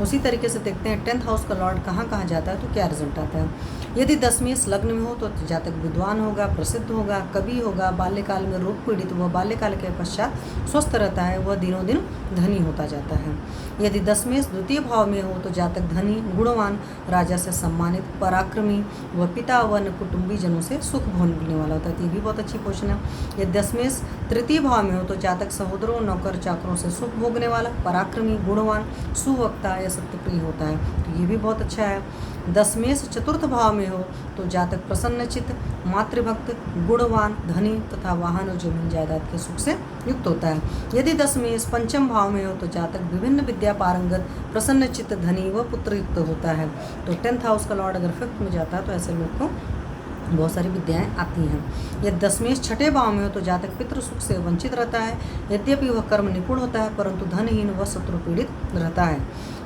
उसी तरीके से देखते हैं 10th हाउस का लॉर्ड कहाँ कहाँ जाता है तो क्या रिजल्ट आता है। यदि 10 मेष लग्न में हो तो जातक विद्वान होगा, प्रसिद्ध होगा, कवि होगा, बाल्यकाल में रोग पीड़ित हुआ, बाल्यकाल के पश्चात स्वस्थ रहता है, वह दिनों दिन धनी होता जाता है। यदि 10 मेष द्वितीय भाव में हो तो जातक धनी, गुणवान, राजा से सम्मानित, पराक्रमी व पिता व कुटुंबी जनों से सुख भोगने वाला होता है। ये भी बहुत अच्छी पोषण है। यदि 10 मेष तृतीय भाव में हो तो जातक सहोदरों, नौकर चाकरों से सुख भोगने वाला, पराक्रमी, गुणवान, सुवक्ता या सत्यप्रिय होता है, तो ये भी बहुत अच्छा है। 10 मेष चतुर्थ भाव में हो तो जातक प्रसन्नचित्त, मातृभक्त, गुणवान, धनी तथा वाहन और जमीन जायदाद के सुख से युक्त होता है। यदि 10 मेष पंचम भाव में हो तो जातक विभिन्न विद्या पारंगत, प्रसन्नचित्त, धनी व पुत्रयुक्त होता है। तो 10th हाउस का लॉर्ड अगर 5th में जाता है तो ऐसे लोग को बहुत सारी विद्याएं आती हैं। यदि 10 मेष छठे भाव में हो तो जातक पितृ सुख से वंचित रहता है, यद्यपि वह कर्म निपुण होता है परंतु धनहीन व शत्रु पीड़ित रहता है।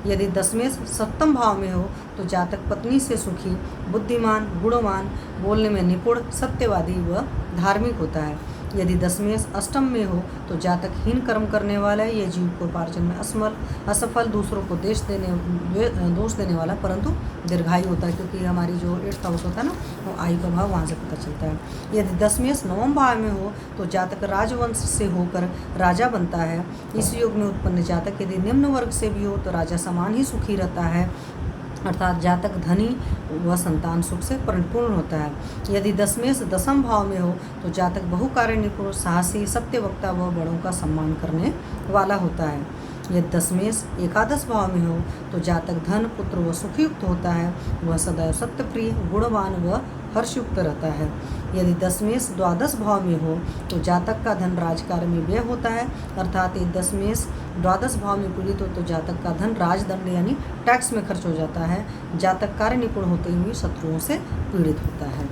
यदि 10 मेष सप्तम भाव में हो तो जातक पत्नी से सुखी, बुद्धिमान, गुणवान, बोलने में निपुण, सत्यवादी व धार्मिक होता है। यदि 10 मेष अष्टम में हो तो जातक हीन कर्म करने वाला है, यह जीविकोपार्जन में असफल, दूसरों को दोष देने वाला परंतु दीर्घायु होता है, क्योंकि हमारी जो 8th हाउस होता है ना वो आयु का भाव वहाँ से पता चलता है। यदि 10 मेष नवम भाव में हो तो जातक राजवंश से होकर राजा बनता है। इस युग में उत्पन्न जातक यदि निम्न वर्ग से भी हो तो राजा समान ही सुखी रहता है, अर्थात जातक धनी व संतान सुख से परिपूर्ण होता है। यदि 10 मेष दसम भाव में हो तो जातक बहुकार्य निपुण, साहसी, सत्यवक्ता व बड़ों का सम्मान करने वाला होता है। यदि 10 मेष एकादश भाव में हो तो जातक धन, पुत्र व सुखयुक्त होता है, वह सदैव सत्यप्रिय, गुणवान व हर्षयुक्त रहता है। यदि 10 मेष द्वादश भाव में हो तो जातक का धन राजकार्य में व्यय होता है, अर्थात यदि 10 मेष द्वादश भाव में पीड़ित हो तो जातक का धन राजदंड यानी टैक्स में खर्च हो जाता है, जातक कार्य निपुण होते हुए शत्रुओं से पीड़ित होता है।